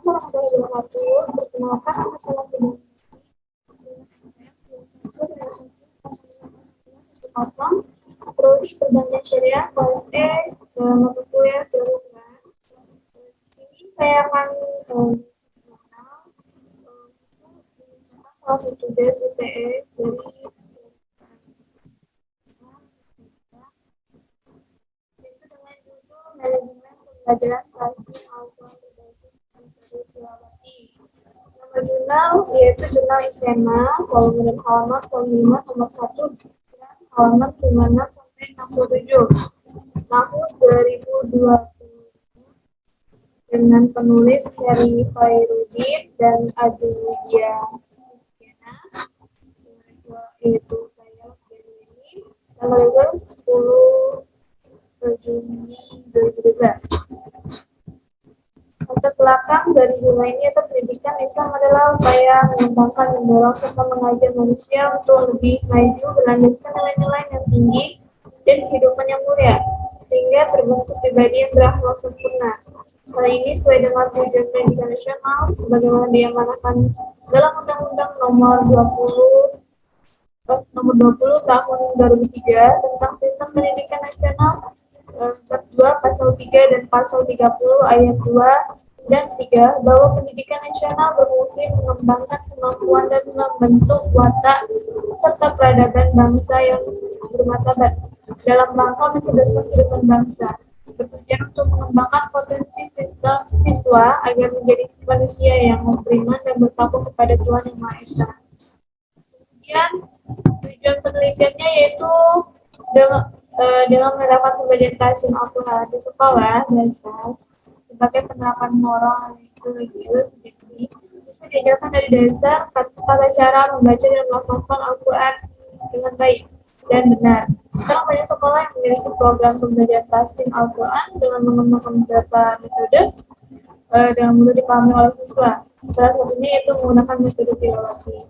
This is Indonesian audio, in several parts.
warahmatullahi wabarakatuh. Perkenalkan, nama saya Fidel. Prodi Perbankan Syariah kelas E mata kuliah Keluarga. Di sini saya akan mengenal salah satu des UTE dari yaitu dengan judul manajemen pembelajaran klasik Al-Quran berbasis metode tilawati. Nama jurnal yaitu jurnal SMA, volume dan halaman volume 5 nomor 1 dan halaman 56 sampai 67 tahun 2020 dengan penulis Heri Khairuddin dan Adelia Kristiana, yaitu saya ini tanggal 10 Juni 2012. Latar belakang dari jurnal ini atau pendidikan Islam adalah upaya mengembangkan, mendorong, serta mengajar manusia untuk lebih maju berlandaskan nilai-nilai yang tinggi dan kehidupan yang mulia, sehingga terbentuk pribadi yang berakhlak sempurna. Hal ini sesuai dengan tujuan pendidikan nasional sebagaimana diamanatkan dalam Undang-Undang Nomor 20 Tahun 2003 tentang Sistem Pendidikan Nasional Bab 2 Pasal 3 dan Pasal 30 Ayat 2 dan 3 bahwa pendidikan nasional berfungsi mengembangkan kemampuan dan membentuk watak serta peradaban bangsa yang bermartabat dalam rangka mencerdaskan kehidupan bangsa, bertujuan untuk mengembangkan potensi siswa agar menjadi manusia yang beriman dan bertakwa kepada Tuhan Yang Maha Esa. Kemudian tujuan penelitiannya yaitu dengan menerapkan pembelajaran tahsin Al-Quran di sekolah dasar sebagai penerapan moral religius. Jadi itu diajarkan dari dasar tata cara membaca dan melafalkan Al-Quran dengan baik dan benar. Sekarang banyak sekolah yang memiliki program pembelajaran tahsin Al-Quran dengan menggunakan beberapa metode dengan mudah dipahami oleh siswa. Salah satunya yaitu menggunakan metode tilawati.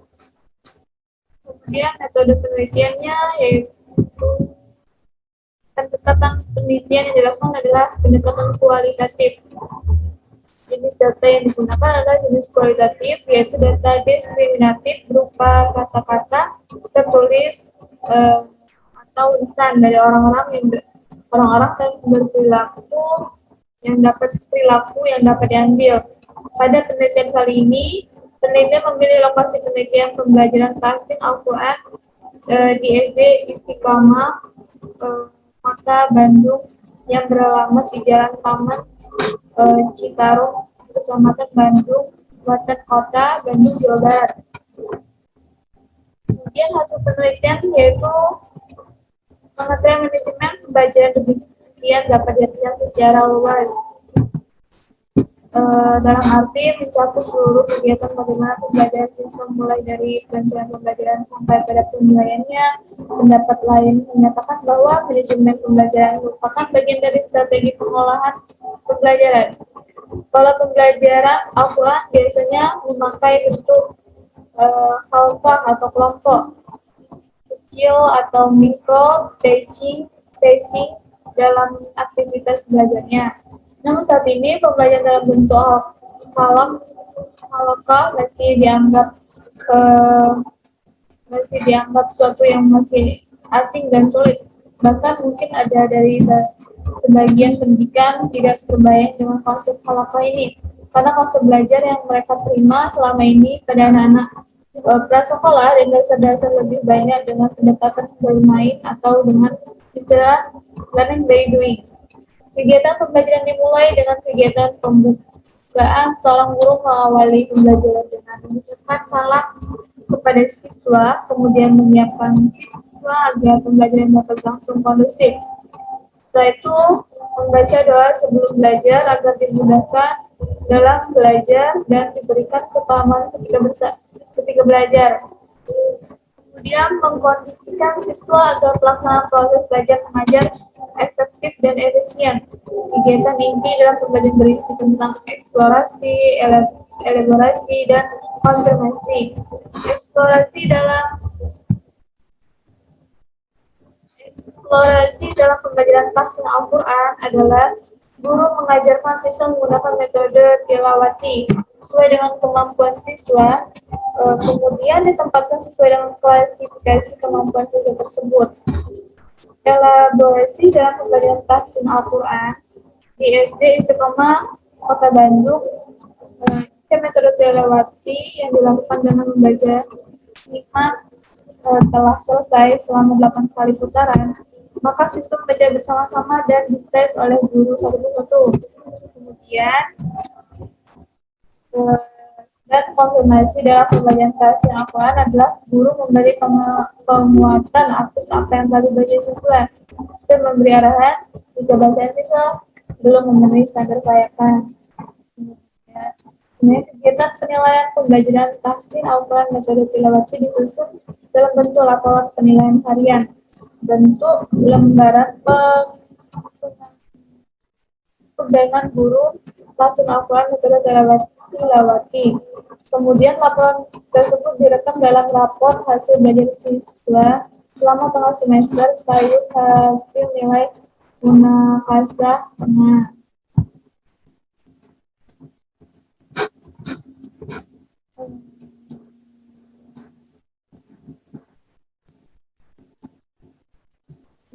Kemudian metode penelitiannya yaitu pendekatan penelitian yang dilakukan adalah pendekatan kualitatif. Jenis data yang digunakan adalah jenis kualitatif, yaitu data diskriminatif berupa kata-kata tertulis atau lisan dari orang-orang yang berperilaku yang dapat diambil. Pada penelitian kali ini, penelitian memilih lokasi penelitian pembelajaran tahsin Al-Quran di SD Istiqamah Kota Bandung yang beralamat di Jalan Taman Citarum, Kecamatan Bandung, Kabupaten Kota Bandung, Jawa Barat. Kemudian hasil penelitian yaitu pengertian manajemen pembelajaran demikian dapat diartikan secara luas. Dalam arti mencakup seluruh kegiatan bagaimana pembelajaran siswa mulai dari perencanaan pembelajaran sampai pada penilaiannya. Pendapat lain menyatakan bahwa manajemen pembelajaran merupakan bagian dari strategi pengolahan pembelajaran. Pola pembelajaran Al-Quran biasanya memakai bentuk halqah atau kelompok kecil atau mikro teaching dalam aktivitas belajarnya. Namun saat ini pembelajaran dalam bentuk halaqah masih dianggap suatu yang masih asing dan sulit. Bahkan mungkin ada dari sebagian pendidikan tidak terbayang dengan konsep halaqah ini, karena konsep belajar yang mereka terima selama ini pada anak-anak prasekolah dan dasar-dasar lebih banyak dengan pendekatan bermain atau dengan istilah learning by doing. Kegiatan pembelajaran dimulai dengan kegiatan pembukaan. Seorang guru mengawali pembelajaran dengan mengucapkan salam kepada siswa, kemudian menyiapkan siswa agar pembelajaran dapat langsung kondusif. Setelah itu, membaca doa sebelum belajar agar dimudahkan dalam belajar dan diberikan kepahaman ketika belajar. Kemudian mengkondisikan siswa agar pelaksanaan proses belajar mengajar efektif dan efisien. Kegiatan inti dalam pembelajaran berisi tentang eksplorasi, elaborasi, dan konfirmasi. Eksplorasi dalam pembelajaran tahsin Al-Quran adalah Guru mengajarkan siswa menggunakan metode tilawati sesuai dengan kemampuan siswa, kemudian ditempatkan sesuai dengan klasifikasi kemampuan siswa tersebut. Elaborasi dalam pembelajaran tahsin Al-Quran di SD Istiqomah Kota Bandung, metode tilawati yang dilakukan dengan membaca simak telah selesai selama 8 kali putaran, maka sistem baca bersama-sama dan dites oleh guru satu persatu. Kemudian dan konfirmasi dalam pembacaan tahsin Al-Quran adalah guru memberi penguatan atas apa yang telah dibaca siswa dan memberi arahan jika bacaan siswa belum memenuhi standar kelayakan. Kemudian kegiatan penilaian pembelajaran tahsin Al-Quran metode tilawati disusun dalam bentuk laporan penilaian harian, bentuk lembaran pegangan guru tahsin Al-Quran metode tilawati. Kemudian laporan tersebut direkam dalam rapor hasil belajar siswa selama tengah semester sekaligus hasil nilai munakasah tengah.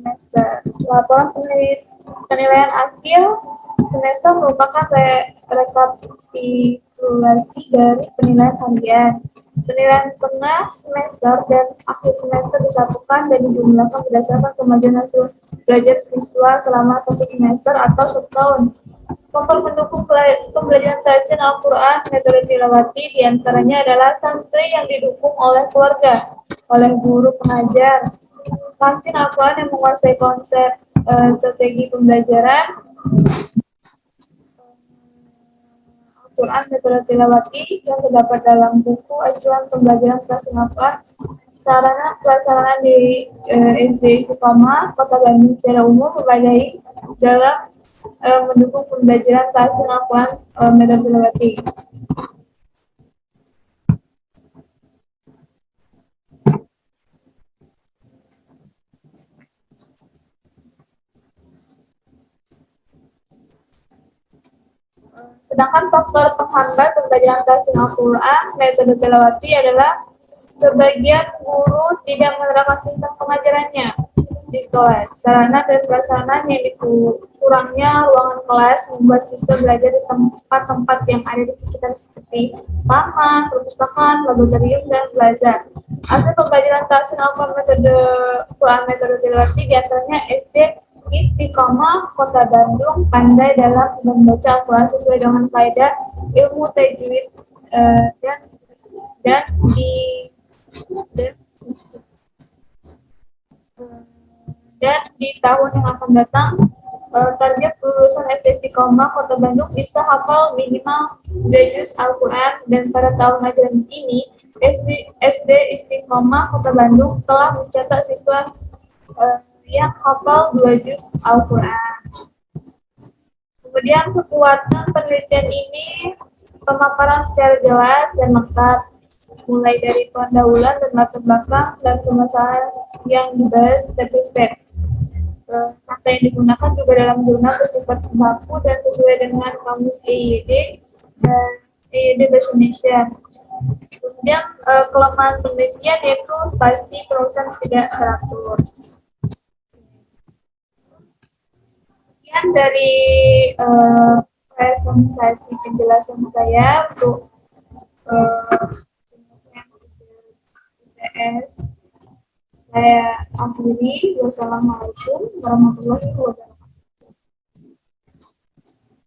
Semester. Laporan penilaian akhir semester merupakan rekapitulasi dari penilaian harian. Penilaian tengah semester dan akhir semester disatukan dan dijumlahkan berdasarkan kemajuan hasil belajar siswa selama satu semester atau setahun. Faktor pendukung pembelajaran tahsin Al-Quran metode tilawati diantaranya adalah santri yang didukung oleh keluarga, oleh guru pengajar, tahsin Al-Quran yang menguasai konsep strategi pembelajaran, Al-Quran metode tilawati yang terdapat dalam buku acuan pembelajaran tahsin Al-Quran, sarana prasarana di SD Istiqomah Kota Bandung secara umum memadai dalam mendukung pembelajaran tahsin Al-Quran metode tilawati. Sedangkan faktor penghambat pembelajaran tahsin Al-Quran metode tilawati adalah sebagian guru tidak menerapkan sistem pengajarannya di kelas. Sarana dan prasarana yang kurangnya ruangan kelas membuat siswa belajar di tempat-tempat yang ada di sekitar seperti taman, perpustakaan, laboratorium, dan plaza. Hasil pembelajaran tahsin Al-Quran metode tilawati diantaranya SD Istiqomah Kota Bandung pandai dalam membaca Al-Quran sesuai dengan kaidah ilmu tajwid dan di tahun yang akan datang target lulusan SD Istiqomah Kota Bandung bisa hafal minimal 2 juz Al-Quran, dan pada tahun ajaran ini SD Istiqomah Kota Bandung telah mencetak siswa yang hafal 2 juz Al-Quran. Kemudian kekuatan penelitian ini pemaparan secara jelas dan lengkap, mulai dari pendahuluan dan latar belakang dan permasalahan yang dibahas step by step. Kata yang digunakan juga dalam jurnal bersifat baku dan sesuai dengan kamus EYD dan EYD Bahasa Indonesia. Kemudian kelemahan penelitian yaitu pasti proses tidak teratur. Sekian dari presentasi penjelasan saya untuk IPS. Saya akhiri. Wassalamualaikum warahmatullahi wabarakatuh.